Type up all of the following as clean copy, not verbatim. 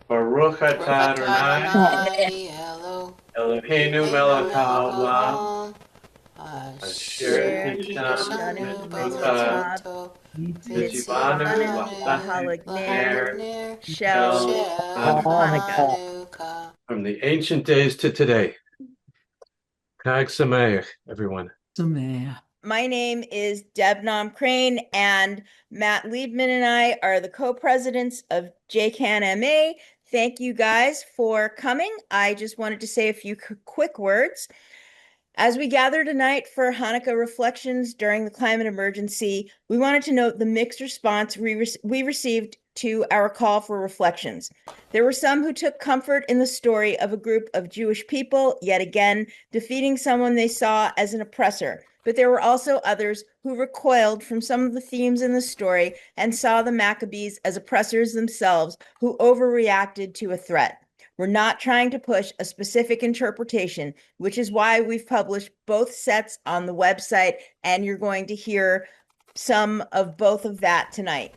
Baruch atah Baruch atah Adonai, Adonai Eloheinu Eloheinu melech melech haolam, haolam asher asher kishanu kiddushanu b'mitzvotav, b'mitzvoto v'tzivanu v'tzivanu l'achim ner l'hamner shel shel Chanukah. Chanukah. From the ancient days to today. Chag Sameach, everyone. My name is Deb Nom Crane, and Matt Liebman and I are the co-presidents of JCAN MA. Thank you guys for coming. I just wanted to say a few quick words. As we gather tonight for Hanukkah reflections during the climate emergency, we wanted to note the mixed response we received to our call for reflections. There were some who took comfort in the story of a group of Jewish people, yet again, defeating someone they saw as an oppressor. But there were also others who recoiled from some of the themes in the story and saw the Maccabees as oppressors themselves who overreacted to a threat. We're not trying to push a specific interpretation, which is why we've published both sets on the website, and you're going to hear some of both of that tonight.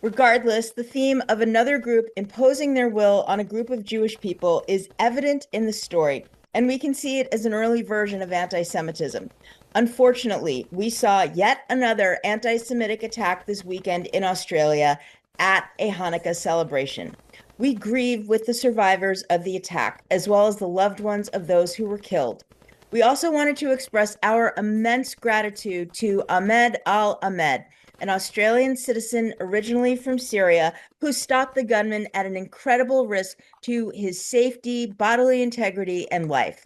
Regardless, the theme of another group imposing their will on a group of Jewish people is evident in the story, and we can see it as an early version of anti-Semitism. Unfortunately, we saw yet another anti-Semitic attack this weekend in Australia at a Hanukkah celebration. We grieve with the survivors of the attack, as well as the loved ones of those who were killed. We also wanted to express our immense gratitude to Ahmed Al-Ahmed, an Australian citizen originally from Syria, who stopped the gunman at an incredible risk to his safety, bodily integrity, and life.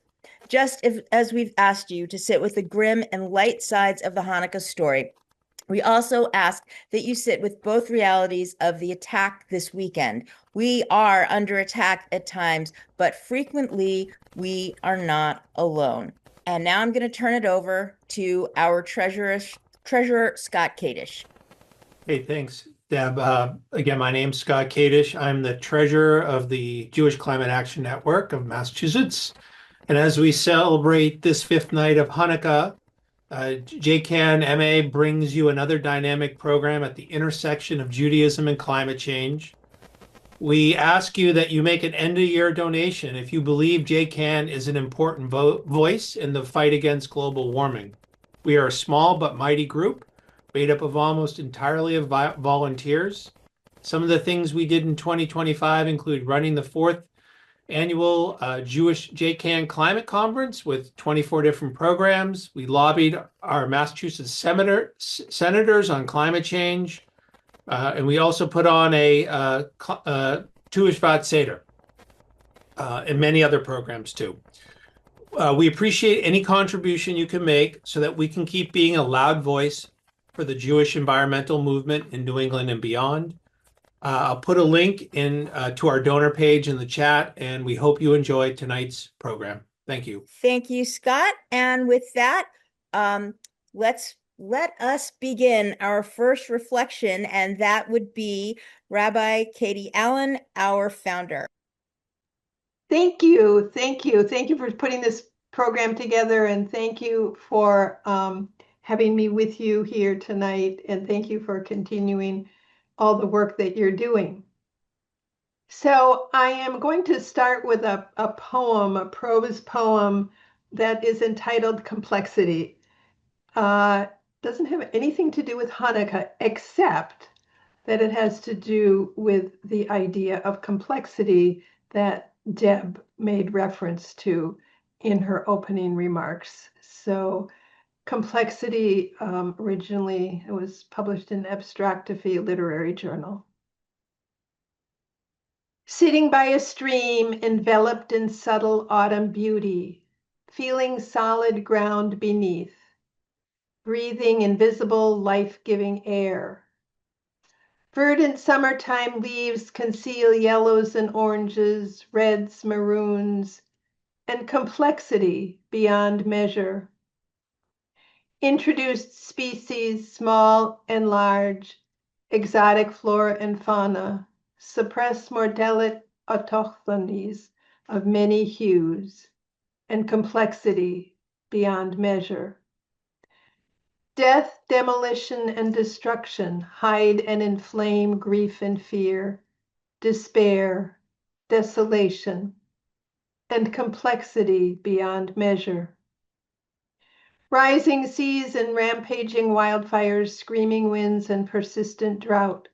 Just as we've asked you to sit with the grim and light sides of the Hanukkah story, we also ask that you sit with both realities of the attack this weekend. We are under attack at times, but frequently we are not alone. And now I'm going to turn it over to our treasurer, Scott Kadish. Hey, thanks, Deb. Again, my name's Scott Kadish. I'm the treasurer of the Jewish Climate Action Network of Massachusetts. And as we celebrate this fifth night of Hanukkah, JCAN MA brings you another dynamic program at the intersection of Judaism and climate change. We ask you that you make an end-of-year donation if you believe JCAN is an important voice in the fight against global warming. We are a small but mighty group made up of almost entirely of volunteers. Some of the things we did in 2025 include running the fourth annual Jewish JCAN Climate Conference with 24 different programs. We lobbied our Massachusetts senators on climate change. And we also put on a Tu Shvat Seder and many other programs too. We appreciate any contribution you can make so that we can keep being a loud voice for the Jewish environmental movement in New England and beyond. I'll put a link in to our donor page in the chat, and we hope you enjoy tonight's program. Thank you. Thank you, Scott. And with that, let us begin our first reflection, and that would be Rabbi Katy Allen, our founder. Thank you. Thank you. Thank you for putting this program together, and thank you for having me with you here tonight, and thank you for continuing all the work that you're doing. So I am going to start with a poem, a prose poem that is entitled Complexity. Doesn't have anything to do with Hanukkah, except that it has to do with the idea of complexity that Deb made reference to in her opening remarks. So complexity, originally it was published in Abstractophy Literary Journal. Sitting by a stream enveloped in subtle autumn beauty, feeling solid ground beneath, breathing invisible life-giving air. Verdant summertime leaves conceal yellows and oranges, reds, maroons, and complexity beyond measure. Introduced species, small and large, exotic flora and fauna, suppress mordellet autochthonies of many hues, and complexity beyond measure. Death, demolition, and destruction hide and inflame grief and fear, despair, desolation, and complexity beyond measure. Rising seas and rampaging wildfires, screaming winds and persistent drought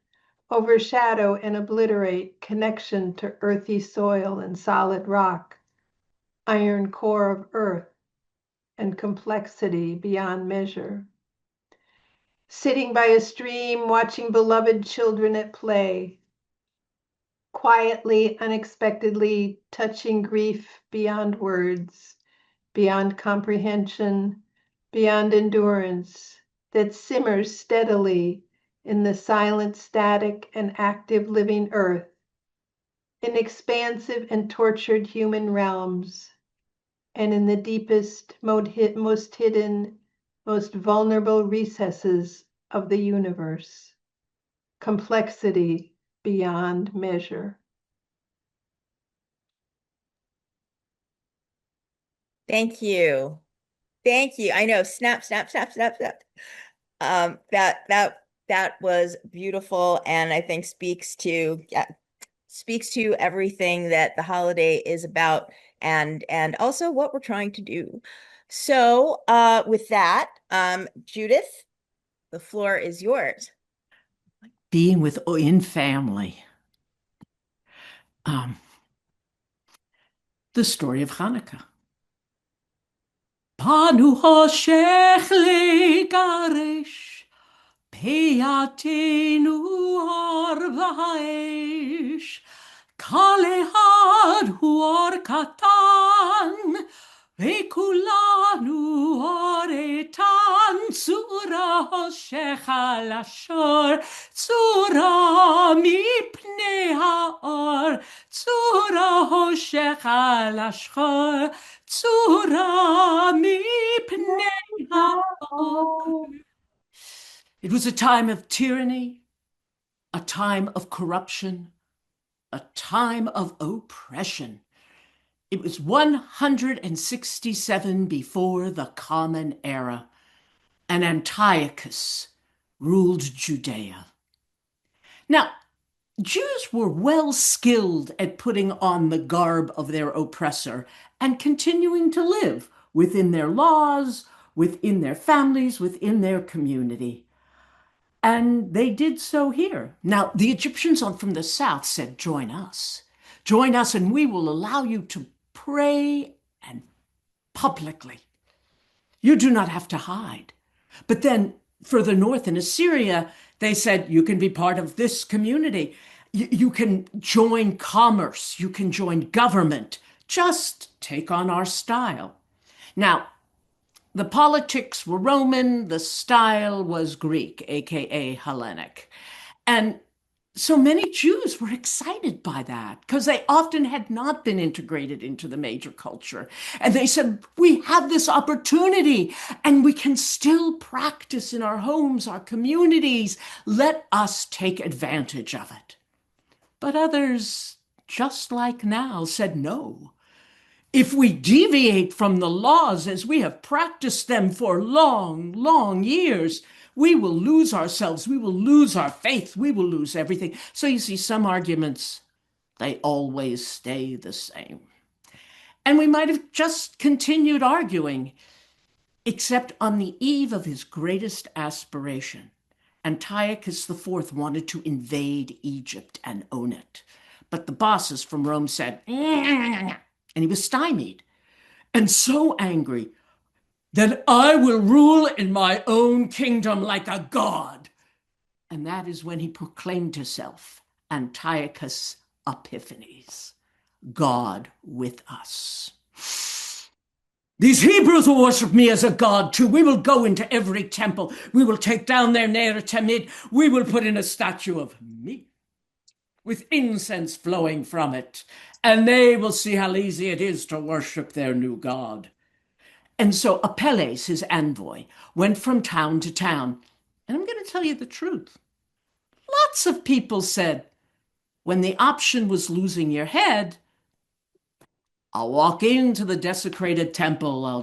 overshadow and obliterate connection to earthy soil and solid rock, iron core of earth, and complexity beyond measure. Sitting by a stream, watching beloved children at play, quietly, unexpectedly touching grief beyond words, beyond comprehension, beyond endurance, that simmers steadily in the silent, static, and active living earth, in expansive and tortured human realms, and in the deepest, most hidden, most vulnerable recesses of the universe. Complexity beyond measure. Thank you. Thank you. I know, snap, snap, snap, snap, snap. That was beautiful, and I think speaks to everything that the holiday is about, and also what we're trying to do. So, with that, Judith, the floor is yours. Being in family. The story of Chanukah. Panu hoshech legaresh, peyatenu har v'haesh, kol ehad hu or katan, וכולנו אורתן צורה הושך על השור, צורה מפני האור, צורה הושך על השחור, צורה מפני האור. It was a time of tyranny, a time of corruption, a time of oppression. It was 167 before the Common Era, and Antiochus ruled Judea. Now, Jews were well skilled at putting on the garb of their oppressor and continuing to live within their laws, within their families, within their community. And they did so here. Now, the Egyptians from the south said, join us. Join us and we will allow you to pray and publicly. You do not have to hide. But then further north in Assyria, they said, you can be part of this community. You can join commerce. You can join government. Just take on our style. Now, the politics were Roman. The style was Greek, aka Hellenic. And so many Jews were excited by that because they often had not been integrated into the major culture. And they said, we have this opportunity and we can still practice in our homes, our communities. Let us take advantage of it. But others, just like now, said no. If we deviate from the laws as we have practiced them for long, long years, we will lose ourselves, we will lose our faith, we will lose everything. So you see, some arguments, they always stay the same. And we might have just continued arguing, except on the eve of his greatest aspiration, Antiochus IV wanted to invade Egypt and own it. But the bosses from Rome said, and he was stymied and so angry, then I will rule in my own kingdom like a god. And that is when he proclaimed himself Antiochus Epiphanes, God with us. These Hebrews will worship me as a god too. We will go into every temple. We will take down their Ner Tamid. We will put in a statue of me with incense flowing from it. And they will see how easy it is to worship their new god. And so Apelles, his envoy, went from town to town. And I'm going to tell you the truth. Lots of people said, when the option was losing your head, I'll walk into the desecrated temple, I'll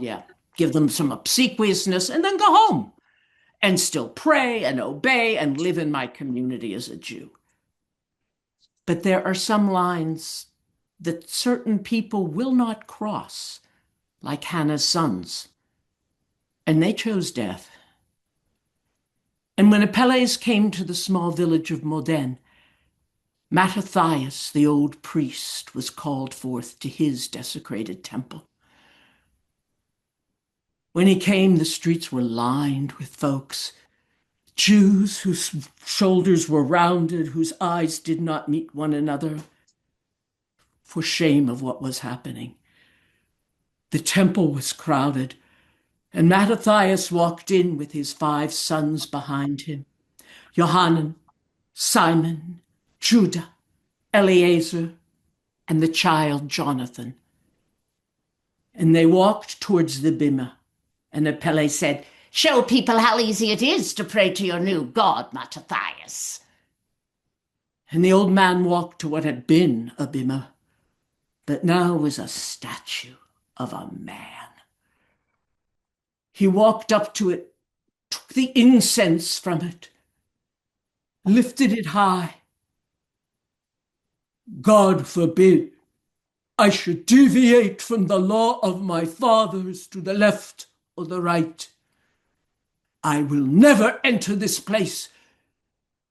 give them some obsequiousness and then go home and still pray and obey and live in my community as a Jew. But there are some lines that certain people will not cross, like Hannah's sons. And they chose death. And when Apelles came to the small village of Modène, Mattathias, the old priest, was called forth to his desecrated temple. When he came, the streets were lined with folks, Jews whose shoulders were rounded, whose eyes did not meet one another, for shame of what was happening. The temple was crowded, and Mattathias walked in with his 5 sons behind him, Johanan, Simon, Judah, Eleazar, and the child Jonathan. And they walked towards the bimah, and Apelles said, "Show people how easy it is to pray to your new god, Mattathias." And the old man walked to what had been a bimah, but now was a statue of a man. He walked up to it, took the incense from it, lifted it high. "God forbid I should deviate from the law of my fathers to the left or the right. I will never enter this place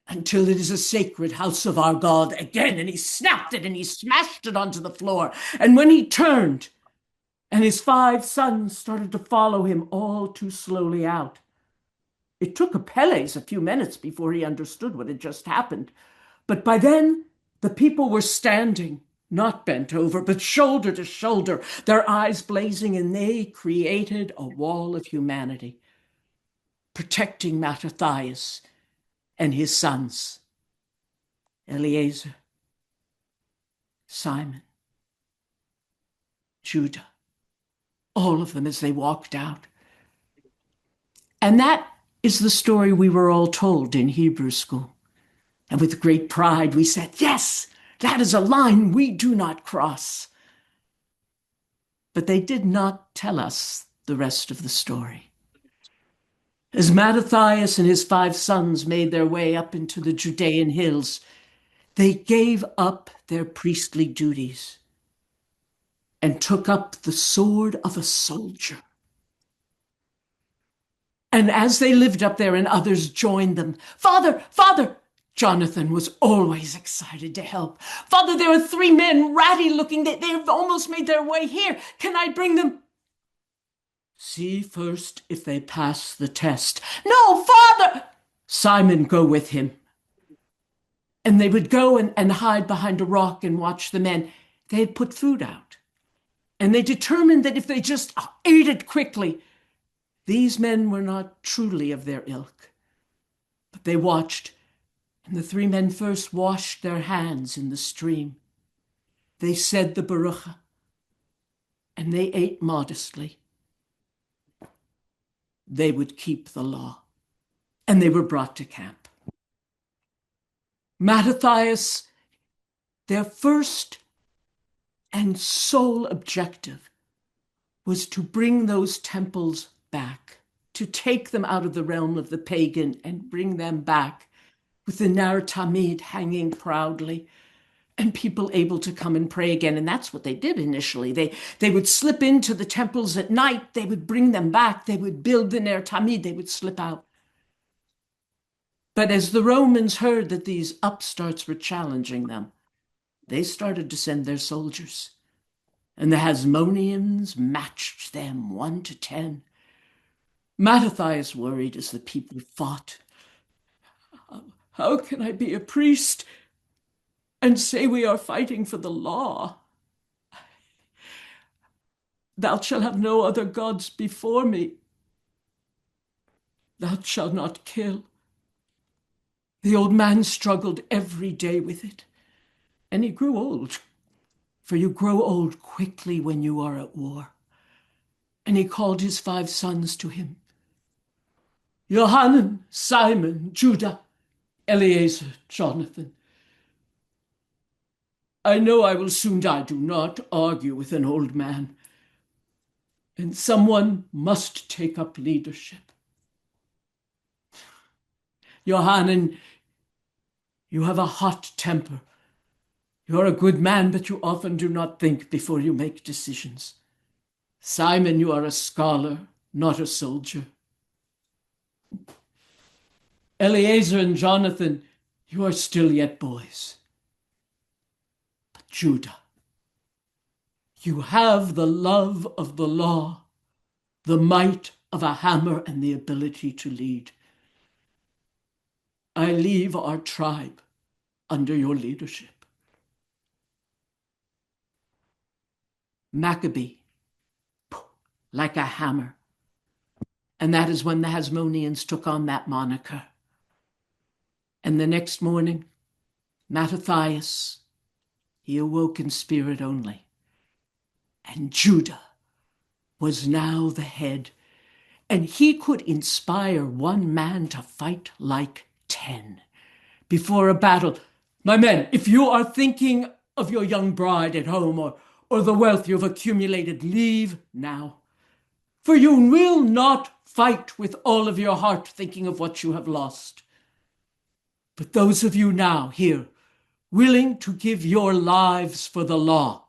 until it is a sacred house of our God again." And he snapped it and he smashed it onto the floor. And when he turned, and his 5 sons started to follow him all too slowly out, it took Apelles a few minutes before he understood what had just happened. But by then, the people were standing, not bent over, but shoulder to shoulder, their eyes blazing, and they created a wall of humanity, protecting Mattathias and his sons, Eleazar, Simon, Judah, all of them as they walked out. And that is the story we were all told in Hebrew school. And with great pride, we said, yes, that is a line we do not cross. But they did not tell us the rest of the story. As Mattathias and his 5 sons made their way up into the Judean hills, they gave up their priestly duties and took up the sword of a soldier. And as they lived up there and others joined them, "Father, Father," Jonathan was always excited to help. "Father, there are 3 men, ratty looking. They've almost made their way here. Can I bring them?" "See first if they pass the test." "No, Father!" "Simon, go with him." And they would go and hide behind a rock and watch the men. They had put food out. And they determined that if they just ate it quickly, these men were not truly of their ilk. But they watched, and the 3 men first washed their hands in the stream. They said the Baruch, and they ate modestly. They would keep the law, and they were brought to camp. Mattathias, their first and sole objective was to bring those temples back, to take them out of the realm of the pagan and bring them back with the Nar Tamid hanging proudly and people able to come and pray again. And that's what they did initially. They would slip into the temples at night. They would bring them back. They would build the Nar Tamid. They would slip out. But as the Romans heard that these upstarts were challenging them, they started to send their soldiers. And the Hasmoneans matched them 1 to 10. Mattathias worried as the people fought. "How can I be a priest and say we are fighting for the law? Thou shalt have no other gods before me. Thou shalt not kill." The old man struggled every day with it, and he grew old, for you grow old quickly when you are at war. And he called his 5 sons to him, Johanan, Simon, Judah, Eleazar, Jonathan. "I know I will soon die. Do not argue with an old man. And someone must take up leadership. Johanan, you have a hot temper, You're a good man, but you often do not think before you make decisions. Simon, you are a scholar, not a soldier. Eliezer and Jonathan, you are still yet boys. But Judah, you have the love of the law, the might of a hammer, and the ability to lead. I leave our tribe under your leadership. Maccabee, like a hammer. And that is when the Hasmoneans took on that moniker. And the next morning, Mattathias, he awoke in spirit only. And Judah was now the head, and he could inspire one man to fight like 10 before a battle. My men, if you are thinking of your young bride at home or the wealth you have accumulated, leave now. For you will not fight with all of your heart thinking of what you have lost. But those of you now here, willing to give your lives for the law,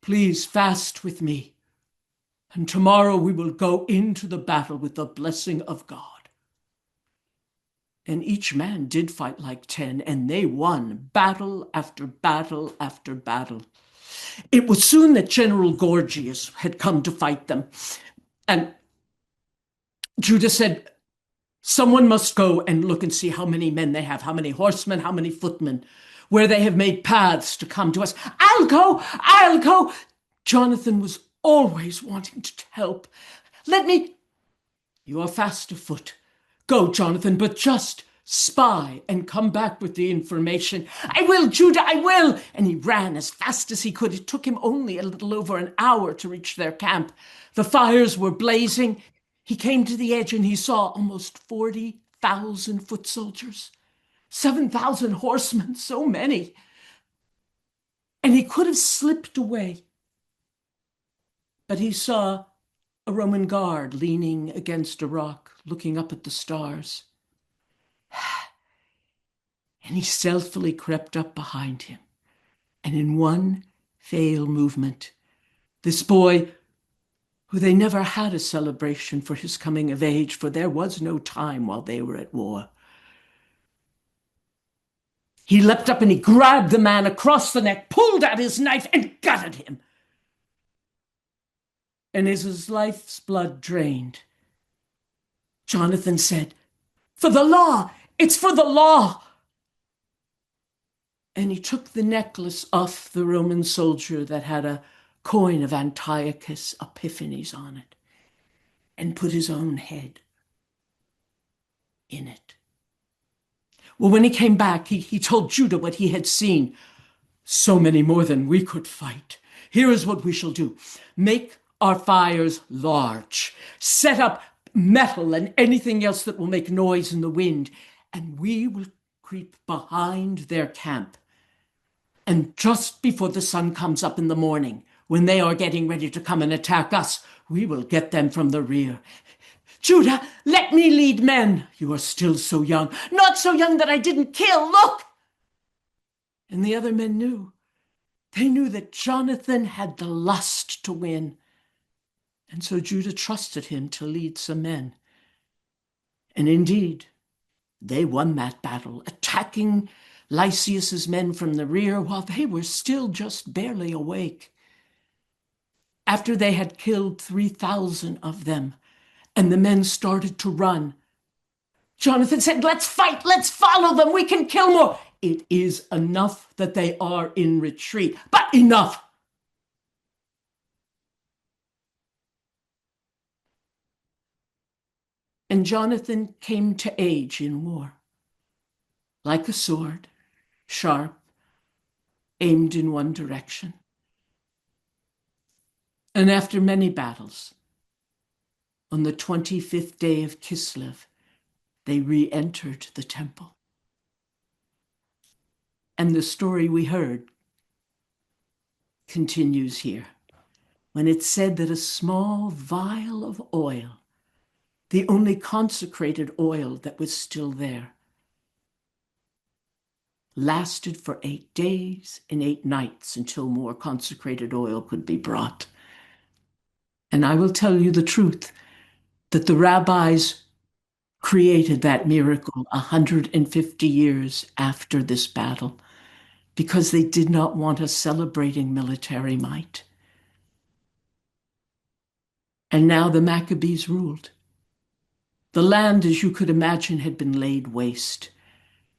please fast with me, and tomorrow we will go into the battle with the blessing of God. And each man did fight like 10, and they won battle after battle after battle. It was soon that General Gorgias had come to fight them. And Judah said, someone must go and look and see how many men they have, how many horsemen, how many footmen, where they have made paths to come to us. I'll go. Jonathan was always wanting to help. You are fast afoot. Go, Jonathan, but just spy and come back with the information. I will, Judah, I will. And he ran as fast as he could. It took him only a little over an hour to reach their camp. The fires were blazing. He came to the edge and he saw almost 40,000 foot soldiers, 7,000 horsemen, so many. And he could have slipped away. But he saw a Roman guard leaning against a rock, looking up at the stars. And he stealthily crept up behind him. And in one fail movement, this boy, who they never had a celebration for his coming of age, for there was no time while they were at war, he leapt up and he grabbed the man across the neck, pulled out his knife, and gutted him. And as his life's blood drained, Jonathan said, "For the law! It's for the law!" And he took the necklace off the Roman soldier that had a coin of Antiochus Epiphanes on it and put his own head in it. Well, when he came back, he told Judah what he had seen. So many more than we could fight. Here is what we shall do. Make our fires large. Set up metal and anything else that will make noise in the wind. And we will creep behind their camp. And just before the sun comes up in the morning, when they are getting ready to come and attack us, we will get them from the rear. Judah, let me lead men. You are still so young. Not so young that I didn't kill. Look! And the other men knew. They knew that Jonathan had the lust to win. And so Judah trusted him to lead some men. And indeed, they won that battle, attacking Lysias's men from the rear while they were still just barely awake. After they had killed 3,000 of them, and the men started to run, Jonathan said, "Let's fight, let's follow them, we can kill more." It is enough that they are in retreat, but enough. And Jonathan came to age in war, like a sword, sharp, aimed in one direction. And after many battles, on the 25th day of Kislev, they re-entered the temple. And the story we heard continues here, when it said that a small vial of oil, the only consecrated oil that was still there, lasted for 8 days and 8 nights until more consecrated oil could be brought. And I will tell you the truth, that the rabbis created that miracle 150 years after this battle because they did not want us celebrating military might. And now the Maccabees ruled. The land, as you could imagine, had been laid waste.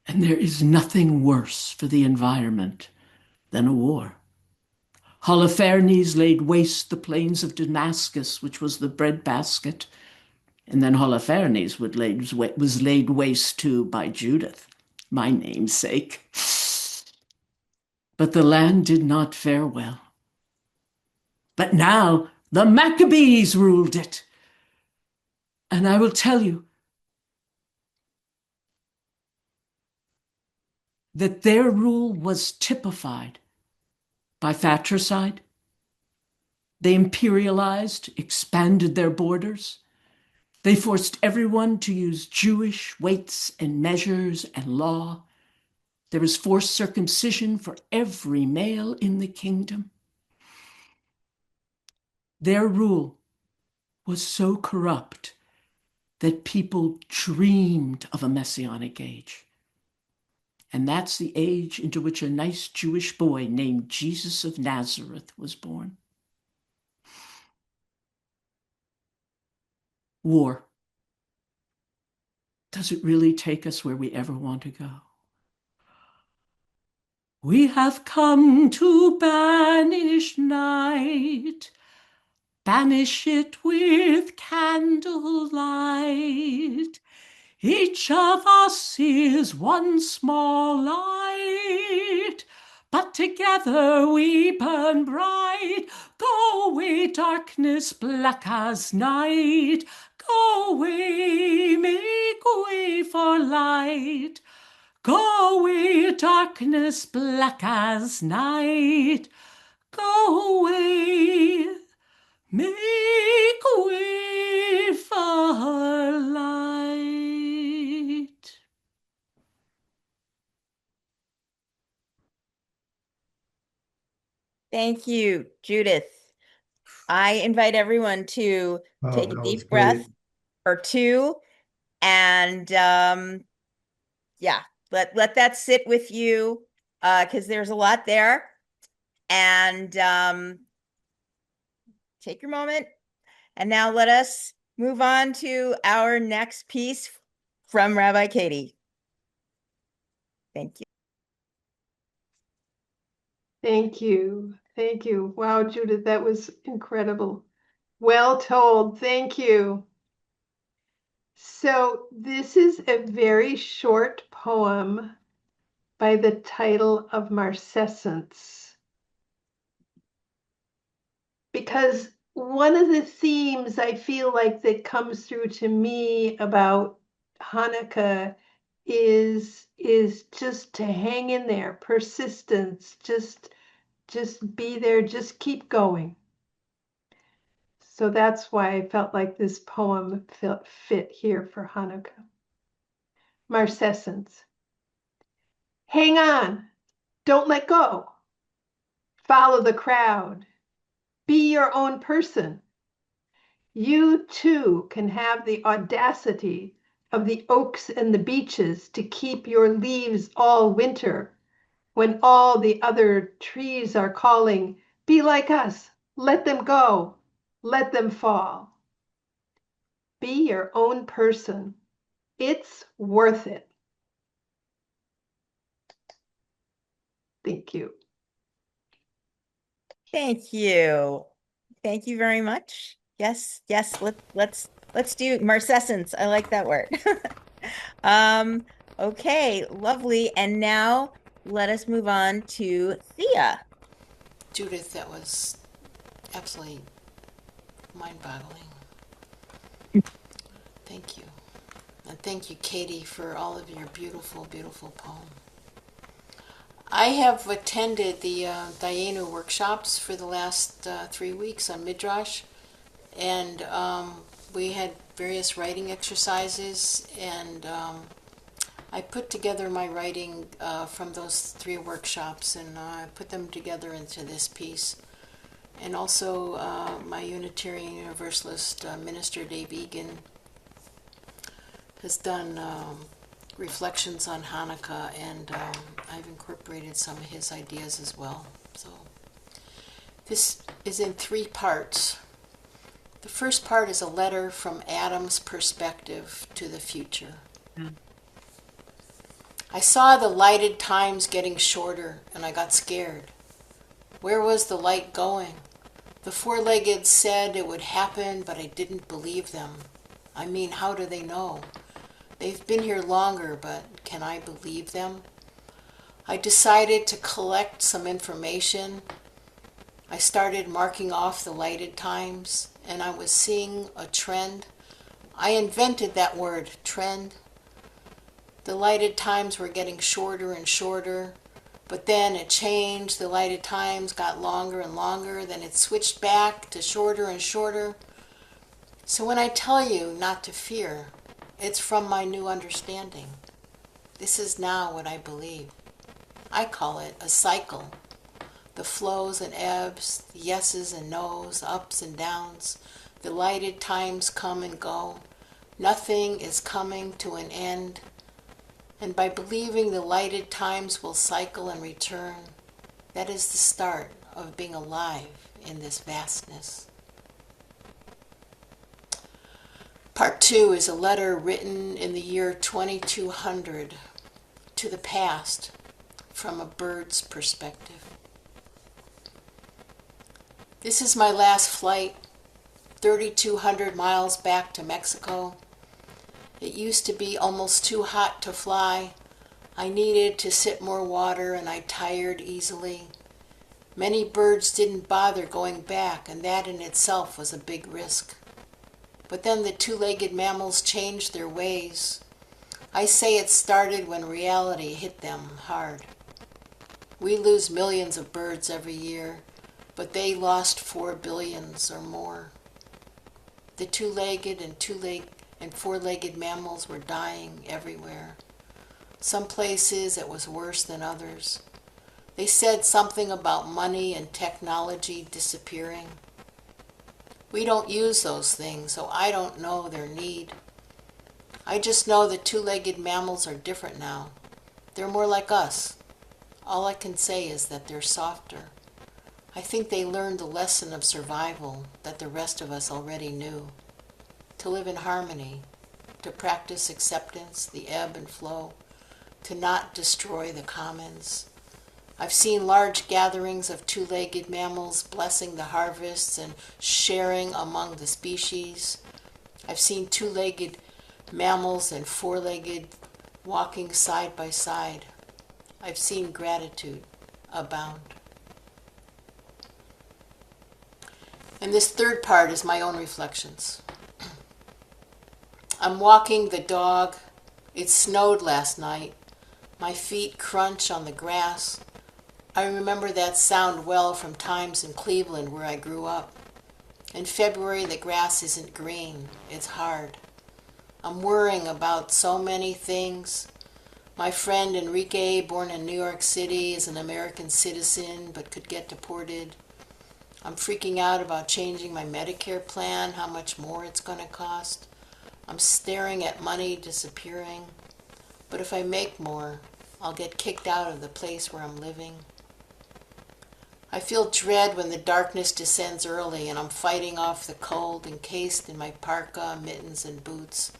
And there is nothing worse for the environment than a war. Holofernes laid waste the plains of Damascus, which was the breadbasket. And then Holofernes was laid waste too by Judith, my namesake. But the land did not fare well. But now the Maccabees ruled it. And I will tell you that their rule was typified by fratricide. They imperialized, expanded their borders. They forced everyone to use Jewish weights and measures and law. There was forced circumcision for every male in the kingdom. Their rule was so corrupt that people dreamed of a messianic age. And that's the age into which a nice Jewish boy named Jesus of Nazareth was born. War. Does it really take us where we ever want to go? We have come to banish night, banish it with candlelight. Each of us is one small light, but together we burn bright. Go away, darkness black as night. Go away, make way for light. Go away, darkness black as night. Go away, make way for light. Thank you, Judith. I invite everyone to take a that was deep breath great. or two and yeah, let that sit with you because there's a lot there. And take your moment. And now let us move on to our next piece from Rabbi Katy. Thank you. Thank you. Thank you. Wow, Judith, that was incredible. Well told. Thank you. So this is a very short poem by the title of Marcescence. Because one of the themes I feel like that comes through to me about Hanukkah is just to hang in there, persistence, just be there, just keep going. So that's why I felt like this poem fit here for Hanukkah. Marcescence. Hang on, don't let go. Follow the crowd. Be your own person. You too can have the audacity of the oaks and the beeches to keep your leaves all winter when all the other trees are calling, be like us, let them go, let them fall. Be your own person. It's worth it. Thank you. Thank you. Thank you very much. Yes, let's do Marcescence. I like that word. Okay, lovely. And now let us move on to Thea. Judith, that was absolutely mind-boggling. Thank you. And thank you, Katy, for all of your beautiful, beautiful poem. I have attended the Dayenu workshops for the last 3 weeks on Midrash, and we had various writing exercises, and I put together my writing from those 3 workshops, and I put them together into this piece. And also my Unitarian Universalist minister, Dave Egan, has done reflections on Hanukkah, and I've incorporated some of his ideas as well. So this is in 3 parts. The first part is a letter from Adam's perspective to the future. I saw the lighted times getting shorter, and I got scared. Where was the light going? The 4-legged said it would happen, but I didn't believe them. I mean, how do they know? They've been here longer, but can I believe them? I decided to collect some information. I started marking off the lighted times, and I was seeing a trend. I invented that word, trend. The lighted times were getting shorter and shorter, but then it changed. The lighted times got longer and longer, then it switched back to shorter and shorter. So when I tell you not to fear, it's from my new understanding. This is now what I believe. I call it a cycle. The flows and ebbs, the yeses and nos, ups and downs. The lighted times come and go. Nothing is coming to an end. And by believing the lighted times will cycle and return, that is the start of being alive in this vastness. Part 2 is a letter written in the year 2200 to the past from a bird's perspective. This is my last flight, 3,200 miles back to Mexico. It used to be almost too hot to fly. I needed to sip more water, and I tired easily. Many birds didn't bother going back, and that in itself was a big risk. But then the 2-legged mammals changed their ways. I say it started when reality hit them hard. We lose millions of birds every year, but they lost 4 billion or more. The 2-legged and 4-legged mammals were dying everywhere. Some places it was worse than others. They said something about money and technology disappearing. We don't use those things, so I don't know their need. I just know the 2-legged mammals are different now. They're more like us. All I can say is that they're softer. I think they learned the lesson of survival that the rest of us already knew. To live in harmony, to practice acceptance, the ebb and flow, to not destroy the commons. I've seen large gatherings of 2-legged mammals blessing the harvests and sharing among the species. I've seen 2-legged mammals and 4-legged walking side by side. I've seen gratitude abound. And this third part is my own reflections. I'm walking the dog. It snowed last night. My feet crunch on the grass. I remember that sound well from times in Cleveland where I grew up. In February, the grass isn't green. It's hard. I'm worrying about so many things. My friend Enrique, born in New York City, is an American citizen but could get deported. I'm freaking out about changing my Medicare plan, how much more it's going to cost. I'm staring at money disappearing. But if I make more, I'll get kicked out of the place where I'm living. I feel dread when the darkness descends early and I'm fighting off the cold encased in my parka, mittens, and boots.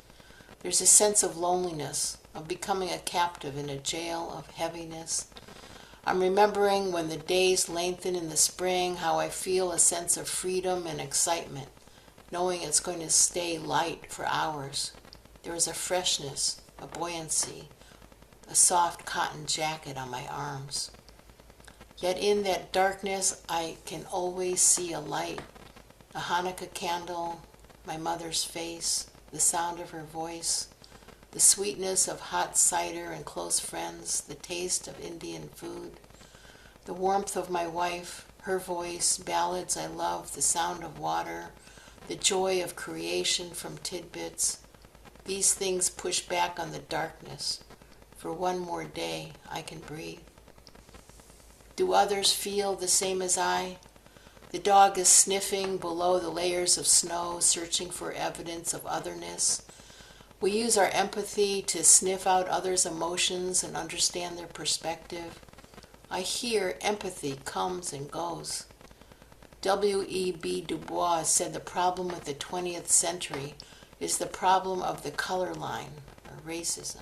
There's a sense of loneliness, of becoming a captive in a jail of heaviness. I'm remembering when the days lengthen in the spring, how I feel a sense of freedom and excitement, knowing it's going to stay light for hours. There is a freshness, a buoyancy, a soft cotton jacket on my arms. Yet in that darkness, I can always see a light, a Hanukkah candle, my mother's face, the sound of her voice, the sweetness of hot cider and close friends, the taste of Indian food, the warmth of my wife, her voice, ballads I love, the sound of water, the joy of creation from tidbits. These things push back on the darkness, For one more day, I can breathe. Do others feel the same as I? The dog is sniffing below the layers of snow, searching for evidence of otherness. We use our empathy to sniff out others' emotions and understand their perspective. I hear empathy comes and goes. W.E.B. Du Bois said the problem with the 20th century is the problem of the color line, or racism.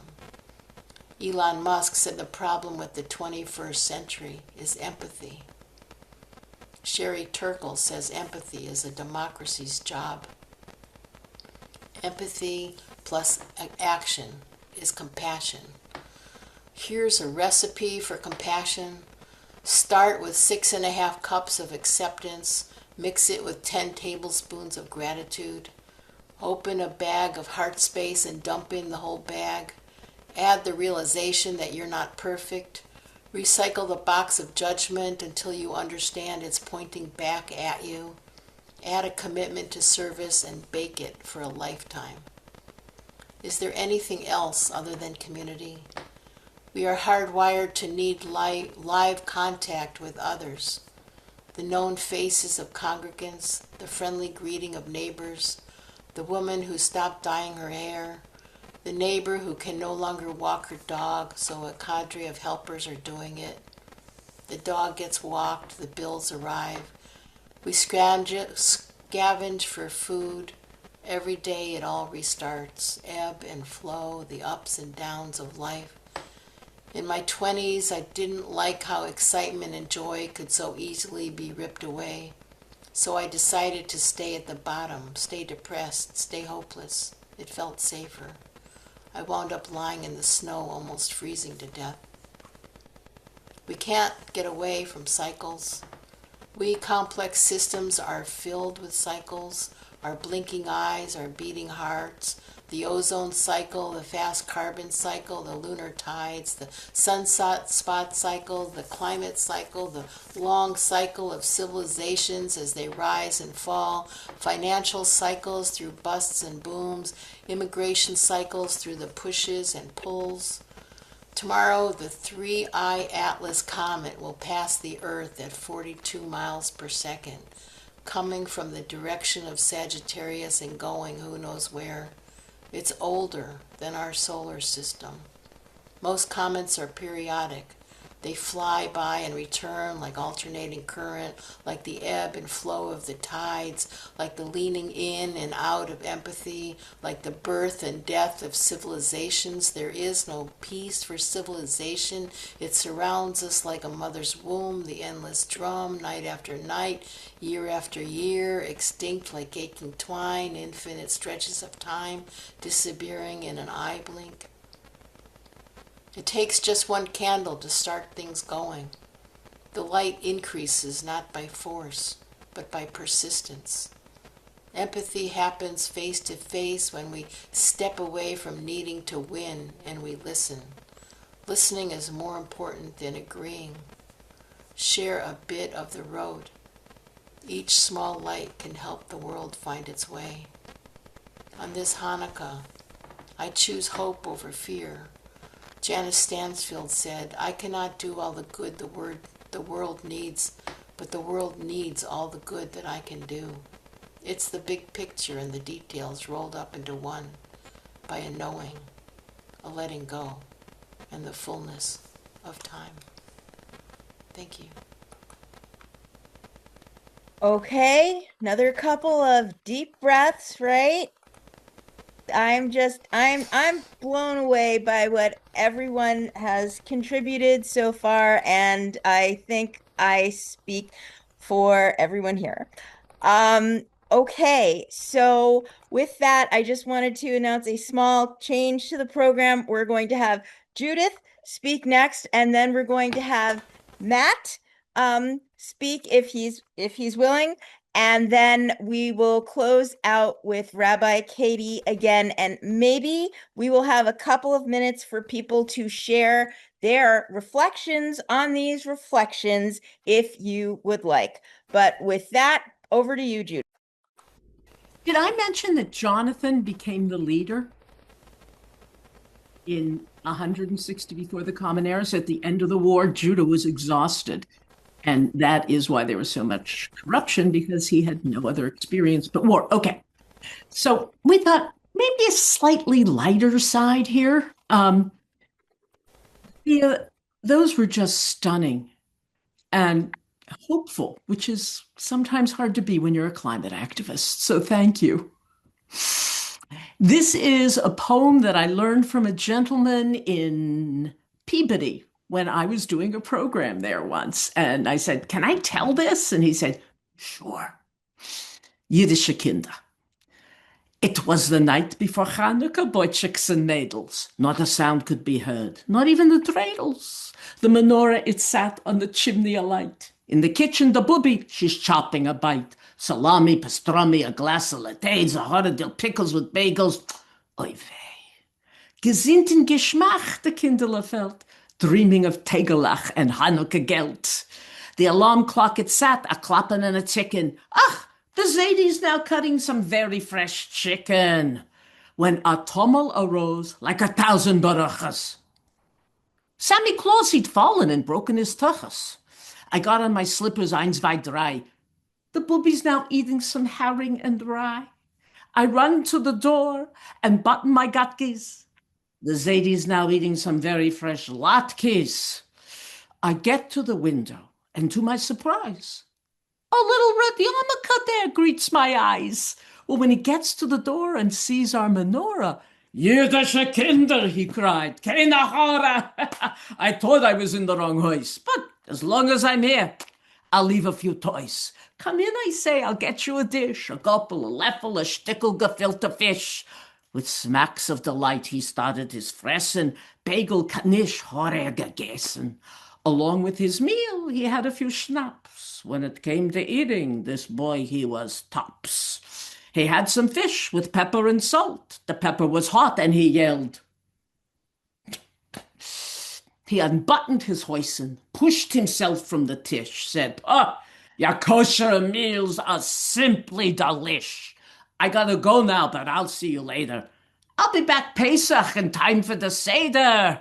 Elon Musk said the problem with the 21st century is empathy. Sherry Turkle says empathy is a democracy's job. Empathy plus action is compassion. Here's a recipe for compassion. Start with 6.5 cups of acceptance. Mix it with 10 tablespoons of gratitude. Open a bag of heart space and dump in the whole bag. Add the realization that you're not perfect. Recycle the box of judgment until you understand it's pointing back at you. Add a commitment to service and bake it for a lifetime. Is there anything else other than community? We are hardwired to need live contact with others. The known faces of congregants, the friendly greeting of neighbors, the woman who stopped dyeing her hair, the neighbor who can no longer walk her dog, so a cadre of helpers are doing it. The dog gets walked, the bills arrive. We scavenge for food. Every day it all restarts, ebb and flow, the ups and downs of life. In my 20s, I didn't like how excitement and joy could so easily be ripped away. So I decided to stay at the bottom, stay depressed, stay hopeless. It felt safer. I wound up lying in the snow, almost freezing to death. We can't get away from cycles. We complex systems are filled with cycles. Our blinking eyes, our beating hearts, the ozone cycle, the fast carbon cycle, the lunar tides, the sunspot cycle, the climate cycle, the long cycle of civilizations as they rise and fall, financial cycles through busts and booms, immigration cycles through the pushes and pulls. Tomorrow, the 3I Atlas comet will pass the Earth at 42 miles per second, coming from the direction of Sagittarius and going who knows where. It's older than our solar system. Most comets are periodic. They fly by and return like alternating current, like the ebb and flow of the tides, like the leaning in and out of empathy, like the birth and death of civilizations. There is no peace for civilization. It surrounds us like a mother's womb, the endless drum, night after night, year after year, extinct like aching twine, infinite stretches of time, disappearing in an eye blink. It takes just one candle to start things going. The light increases not by force, but by persistence. Empathy happens face to face when we step away from needing to win and we listen. Listening is more important than agreeing. Share a bit of the road. Each small light can help the world find its way. On this Hanukkah, I choose hope over fear. Janice Stansfield said, I cannot do all the good the world needs, but the world needs all the good that I can do. It's the big picture and the details rolled up into one by a knowing, a letting go, and the fullness of time. Thank you. Okay, another couple of deep breaths, right? I'm blown away by what everyone has contributed so far, and I think I speak for everyone here. Okay, so with that, I just wanted to announce a small change to the program. We're going to have Judith speak next, and then we're going to have Matt speak if he's willing. And then we will close out with Rabbi Katy again, and maybe we will have a couple of minutes for people to share their reflections on these reflections if you would like. But with that, over to you, Judy. Did I mention that Jonathan became the leader in 160 before the Common Era. So at the end of the war, Judah was exhausted. And that is why there was so much corruption, because he had no other experience but war. Okay. So we thought maybe a slightly lighter side here. Those were just stunning and hopeful, which is sometimes hard to be when you're a climate activist. So thank you. This is a poem that I learned from a gentleman in Peabody when I was doing a program there once. And I said, "Can I tell this?" And he said, "Sure." Yiddische Kinder. It was the night before Chanukah, boy-chicks and needles. Not a sound could be heard, not even the dreidels. The menorah, it sat on the chimney alight. In the kitchen, the booby, she's chopping a bite. Salami, pastrami, a glass of lattes, a horridil pickles with bagels. Oy vey. Gesinnten Geschmack, the Kinderle felt, dreaming of Tegelach and Hanukkah gelt. The alarm clock, it sat, a clapping and a ticking. Ach, the Zadie's now cutting some very fresh chicken. When a tumult arose like 1,000 baruchas. Sammy Claus, he'd fallen and broken his tuchus. I got on my slippers, eins, zwei, drei. The booby's now eating some herring and rye. I run to the door and button my gutkis. The Zadie's now eating some very fresh latkes. I get to the window, and to my surprise, a little red yarmulke there greets my eyes. Well, when he gets to the door and sees our menorah, "Jüdische Kinder," he cried, "keine Horror." I thought I was in the wrong house, but as long as I'm here, I'll leave a few toys. Come in, I say, I'll get you a dish, a gopel, a leffel, a stickel gefilte fish. With smacks of delight, he started his fressen, bagel knish horror gegessen. Along with his meal, he had a few schnapps. When it came to eating, this boy, he was tops. He had some fish with pepper and salt. The pepper was hot, and he yelled. He unbuttoned his hoisin, pushed himself from the tish, said, your kosher meals are simply delish. I gotta go now, but I'll see you later. I'll be back Pesach in time for the Seder.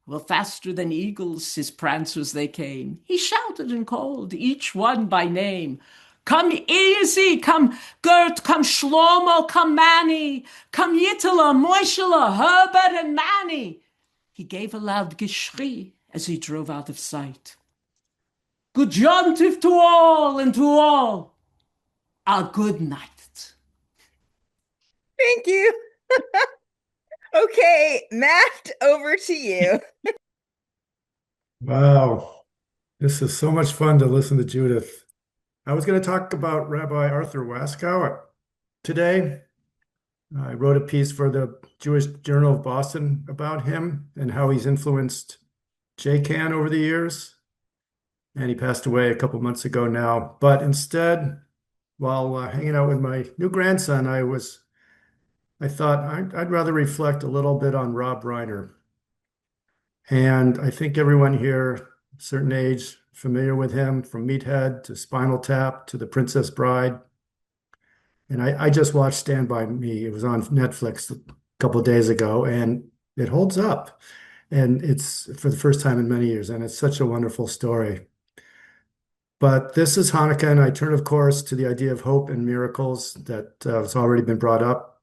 Well, faster than eagles, his prancers they came. He shouted and called, each one by name. Come Easy, come Gert, come Shlomo, come Manny, come Yittela, Moishela, Herbert, and Manny. He gave a loud geschrei as he drove out of sight. Good yontif to all, and to all, a good night. Thank you. Okay, Matt, over to you. Wow, this is so much fun to listen to Judith. I was going to talk about Rabbi Arthur Waskow today. I wrote a piece for the Jewish Journal of Boston about him and how he's influenced JCAN over the years. And he passed away a couple months ago now. But instead, while hanging out with my new grandson, I thought I'd rather reflect a little bit on Rob Reiner. And I think everyone here, a certain age, familiar with him, from Meathead to Spinal Tap to The Princess Bride. And I just watched Stand By Me. It was on Netflix a couple of days ago, and it holds up. And it's for the first time in many years, and it's such a wonderful story. But this is Hanukkah, and I turn, of course, to the idea of hope and miracles that has already been brought up,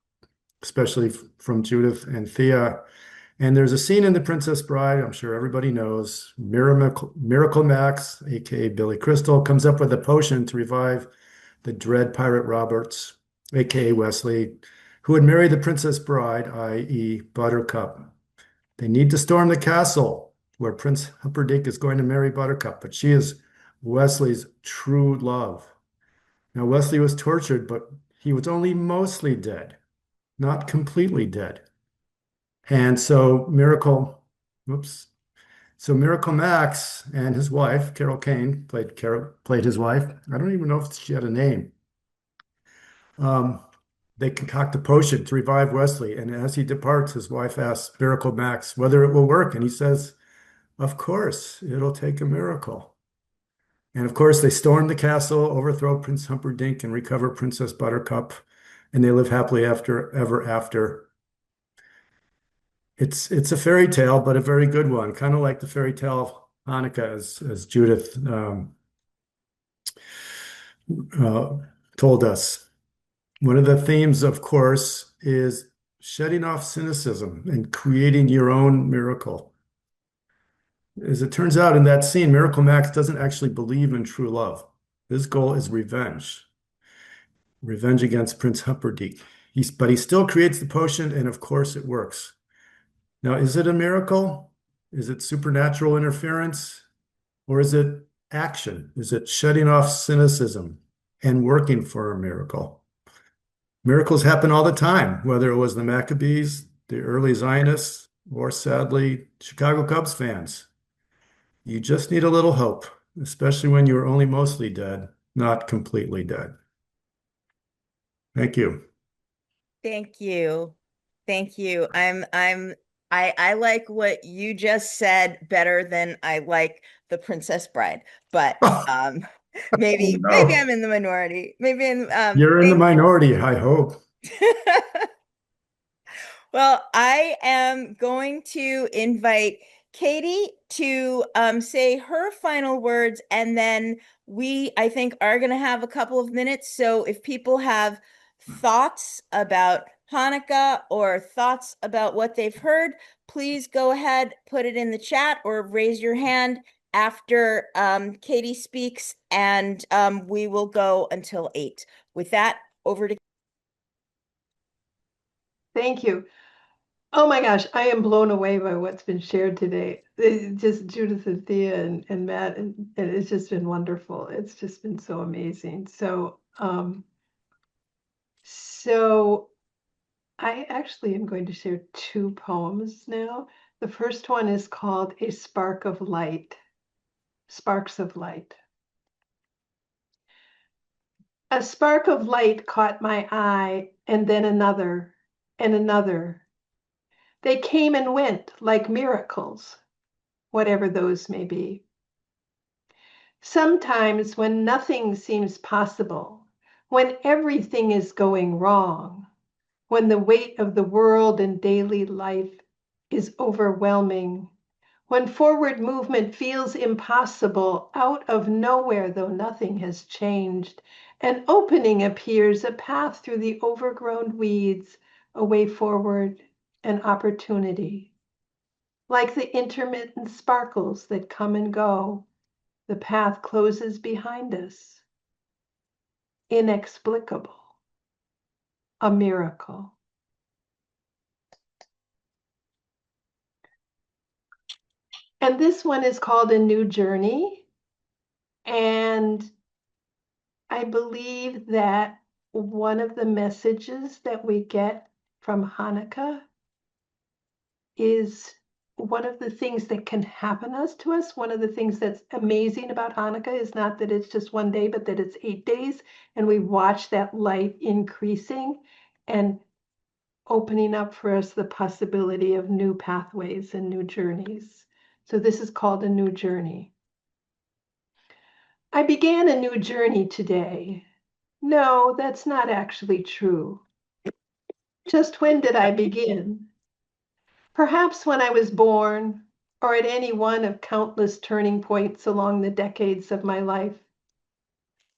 especially from Judith and Thea. And there's a scene in The Princess Bride, I'm sure everybody knows. Miracle Max, aka Billy Crystal, comes up with a potion to revive the dread pirate Roberts, aka Wesley, who would marry the Princess Bride, i.e. Buttercup. They need to storm the castle where Prince Humperdinck is going to marry Buttercup, but she is Wesley's true love. Now, Wesley was tortured, but he was only mostly dead, not completely dead. And so Miracle Max and his wife, Carol Kane, played his wife. I don't even know if she had a name. They concoct a potion to revive Wesley. And as he departs, his wife asks Miracle Max whether it will work. And he says, of course, it'll take a miracle. And of course, they storm the castle, overthrow Prince Humperdinck, and recover Princess Buttercup. And they live happily ever after. It's a fairy tale, but a very good one, kind of like the fairy tale of Hanukkah, as Judith uh, told us. One of the themes, of course, is shedding off cynicism and creating your own miracle. As it turns out in that scene, Miracle Max doesn't actually believe in true love. His goal is revenge, revenge against Prince Humperdinck. But he still creates the potion, and of course it works. Now, is it a miracle? Is it supernatural interference? Or is it action? Is it shutting off cynicism and working for a miracle? Miracles happen all the time, whether it was the Maccabees, the early Zionists, or sadly, Chicago Cubs fans. You just need a little hope, especially when you're only mostly dead, not completely dead. Thank you. Thank you. Thank you. I like what you just said better than I like The Princess Bride, but maybe No. maybe I'm in the minority. Maybe You're in the minority, I hope. Well, I am going to invite Katie to say her final words, and then I think, are going to have a couple of minutes. So if people have thoughts about Hanukkah or thoughts about what they've heard, please go ahead, put it in the chat or raise your hand after Katie speaks, and we will go until 8. With that, over to Thank you. Oh my gosh, I am blown away by what's been shared today. Just Judith and Thea and Matt, and it's just been wonderful. It's just been so amazing. So I actually am going to share 2 poems now. The first one is called A Spark of Light. Sparks of Light. A spark of light caught my eye, and then another, and another. They came and went like miracles, whatever those may be. Sometimes when nothing seems possible, when everything is going wrong, when the weight of the world and daily life is overwhelming, when forward movement feels impossible, out of nowhere, though nothing has changed, an opening appears, a path through the overgrown weeds, a way forward, an opportunity. Like the intermittent sparkles that come and go, the path closes behind us. Inexplicable. A miracle. And this one is called A New Journey. And I believe that one of the messages that we get from Hanukkah is one of the things that can happen to us. One of the things that's amazing about Hanukkah is not that it's just one day, but that it's 8 days. And we watch that light increasing and opening up for us the possibility of new pathways and new journeys. So this is called A New Journey. I began a new journey today. No, that's not actually true. Just when did I begin? Perhaps when I was born, or at any one of countless turning points along the decades of my life.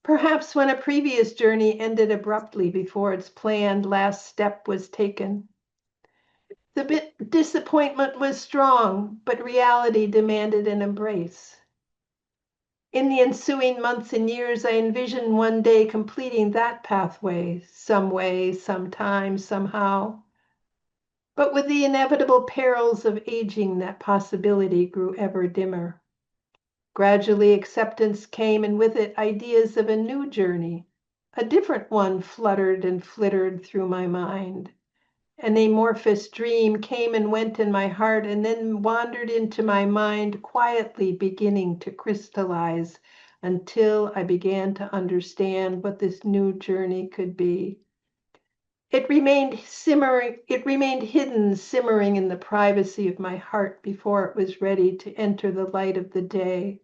Perhaps when a previous journey ended abruptly before its planned last step was taken. The disappointment was strong, but reality demanded an embrace. In the ensuing months and years, I envisioned one day completing that pathway, some way, sometime, somehow. But with the inevitable perils of aging, that possibility grew ever dimmer. Gradually, acceptance came, and with it, ideas of a new journey. A different one fluttered and flittered through my mind. An amorphous dream came and went in my heart and then wandered into my mind, quietly beginning to crystallize until I began to understand what this new journey could be. It remained hidden, simmering in the privacy of my heart before it was ready to enter the light of the day.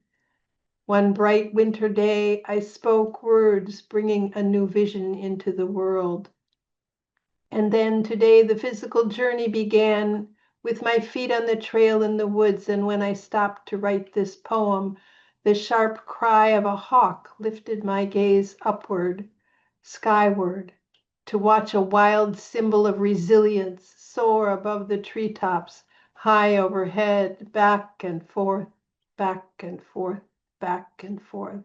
One bright winter day, I spoke words, bringing a new vision into the world. And then today, the physical journey began with my feet on the trail in the woods, and when I stopped to write this poem, the sharp cry of a hawk lifted my gaze upward, skyward, to watch a wild symbol of resilience soar above the treetops, high overhead, back and forth, back and forth, back and forth.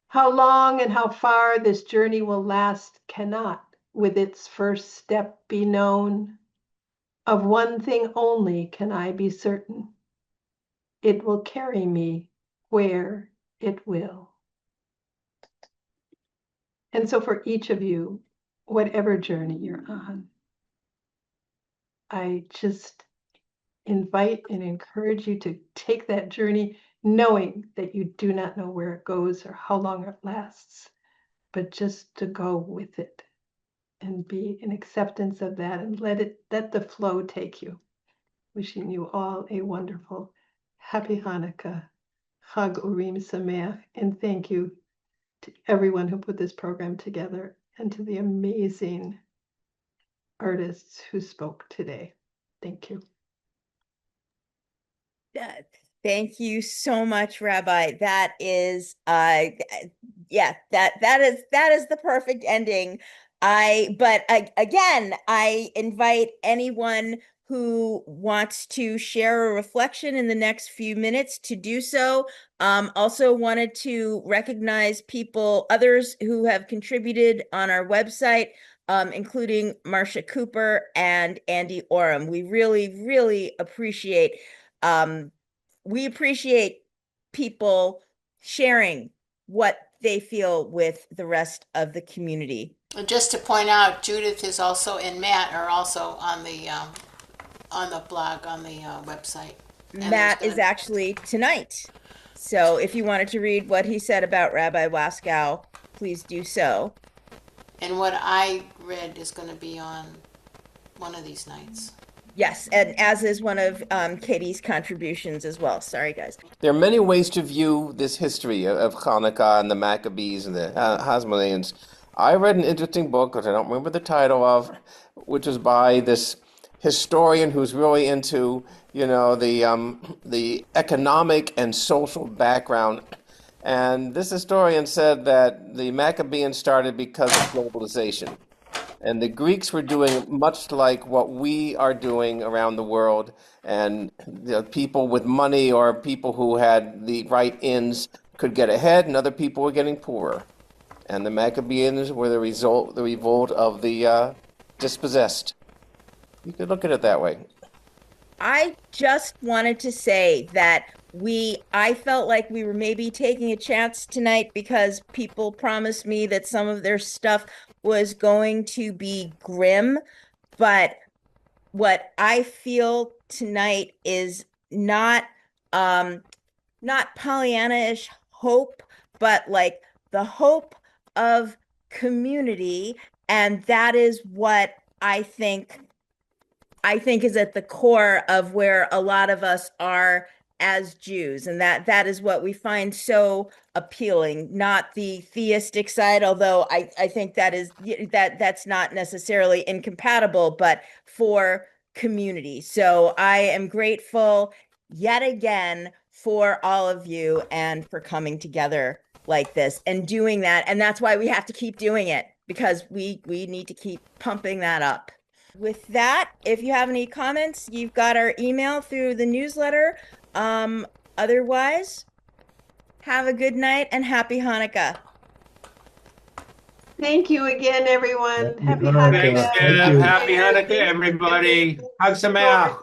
How long and how far this journey will last cannot, with its first step, be known. Of one thing only can I be certain. It will carry me where it will. And so for each of you, whatever journey you're on, I just invite and encourage you to take that journey knowing that you do not know where it goes or how long it lasts, but just to go with it and be in acceptance of that and let the flow take you. Wishing you all a wonderful, happy Hanukkah, Chag Urim Sameach, and thank you to everyone who put this program together and to the amazing artists who spoke today. Thank you. Thank you so much, Rabbi. That is yeah, that is the perfect ending. Again, I invite anyone who wants to share a reflection in the next few minutes to do so. Also wanted to recognize others who have contributed on our website, including Marcia Cooper and Andy Oram. We really, really appreciate people sharing what they feel with the rest of the community. And just to point out, Judith is also, and Matt are also on the blog, on the website. And Matt is actually tonight. So if you wanted to read what he said about Rabbi Waskow, please do so. And what I read is going to be on one of these nights. Yes, and as is one of Katie's contributions as well. Sorry, guys. There are many ways to view this history of Chanukah and the Maccabees and the Hasmoneans. I read an interesting book, which I don't remember the title of, which was by this historian who's really into, the economic and social background. And this historian said that the Maccabeans started because of globalization. And the Greeks were doing much like what we are doing around the world. And people with money or people who had the right ins could get ahead, and other people were getting poorer. And the Maccabeans were the revolt of the dispossessed. You could look at it that way. I just wanted to say that I felt like we were maybe taking a chance tonight because people promised me that some of their stuff was going to be grim. But what I feel tonight is not Pollyanna-ish hope, but like the hope of community. And that is what I think is at the core of where a lot of us are as Jews. And that is what we find so appealing, not the theistic side, although I think that's not necessarily incompatible, but for community. So I am grateful yet again for all of you and for coming together like this and doing that. And that's why we have to keep doing it, because we need to keep pumping that up. With that, if you have any comments, you've got our email through the newsletter. Otherwise, have a good night and happy Hanukkah. Thank you again, everyone. Happy Happy Hanukkah. Hanukkah. Thanks, Deb. Happy Hanukkah, everybody. Hag Sameach.